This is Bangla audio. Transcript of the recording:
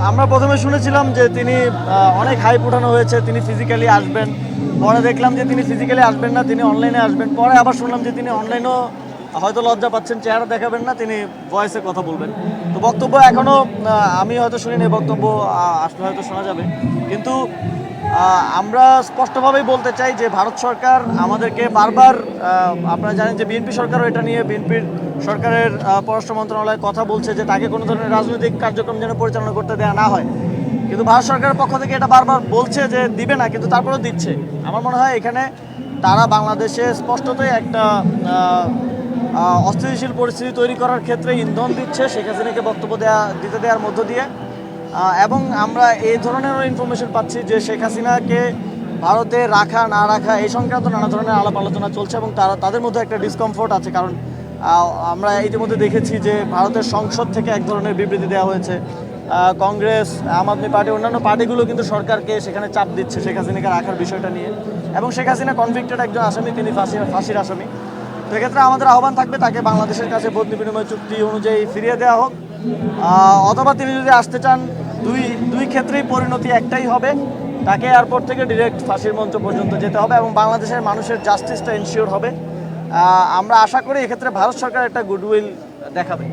আমরা প্রথমে শুনেছিলাম যে তিনি অনেক হাইপ উঠানো হয়েছে, তিনি ফিজিক্যালি আসবেন। পরে দেখলাম যে তিনি ফিজিক্যালি আসবেন না, তিনি অনলাইনে আসবেন। পরে আবার শুনলাম যে তিনি অনলাইনেও হয়তো লজ্জা পাচ্ছেন, চেহারা দেখাবেন না, তিনি ভয়েসে কথা বলবেন। তো বক্তব্য এখনও আমি হয়তো শুনিনি, বক্তব্য আসলে হয়তো শোনা যাবে। কিন্তু আমরা স্পষ্টভাবেই বলতে চাই যে ভারত সরকার আমাদেরকে বারবার, আপনারা জানেন যে বিএনপি সরকারও এটা নিয়ে, বিএনপির সরকারের পররাষ্ট্র মন্ত্রণালয় কথা বলছে যে তাকে কোনো ধরনের রাজনৈতিক কার্যক্রম যেন পরিচালনা করতে দেওয়া না হয়। কিন্তু ভারত সরকারের পক্ষ থেকে এটা বারবার বলছে যে দিবে না, কিন্তু তারপরেও দিচ্ছে। আমার মনে হয় এখানে তারা বাংলাদেশে স্পষ্টতই একটা অস্থিতিশীল পরিস্থিতি তৈরি করার ক্ষেত্রে ইন্ধন দিচ্ছে শেখ হাসিনাকে বক্তব্য দিতে দেওয়ার মধ্য দিয়ে। এবং আমরা এই ধরনেরও ইনফরমেশন পাচ্ছি যে শেখ হাসিনাকে ভারতে রাখা না রাখা এই সংক্রান্ত নানা ধরনের আলাপ আলোচনা চলছে, এবং তাদের মধ্যে একটা ডিসকমফোর্ট আছে। কারণ আমরা ইতিমধ্যে দেখেছি যে ভারতের সংসদ থেকে এক ধরনের বিবৃতি দেওয়া হয়েছে। কংগ্রেস, আম আদমি পার্টি, অন্যান্য পার্টিগুলো কিন্তু সরকারকে সেখানে চাপ দিচ্ছে শেখ হাসিনাকে রাখার বিষয়টা নিয়ে। এবং শেখ হাসিনা কনভিক্টেড একজন আসামি, তিনি ফাঁসির আসামি। সেক্ষেত্রে আমাদের আহ্বান থাকবে তাকে বাংলাদেশের কাছে বদলি বিনিময় চুক্তি অনুযায়ী ফিরিয়ে দেওয়া হোক, অথবা তিনি যদি আসতে চান, দুই ক্ষেত্রেই পরিণতি একটাই হবে, তাকে এয়ারপোর্ট থেকে ডিরেক্ট ফাঁসির মঞ্চ পর্যন্ত যেতে হবে এবং বাংলাদেশের মানুষের জাস্টিসটা এনশিওর হবে। আমরা আশা করি এক্ষেত্রে ভারত সরকার একটা গুডউইল দেখাবে।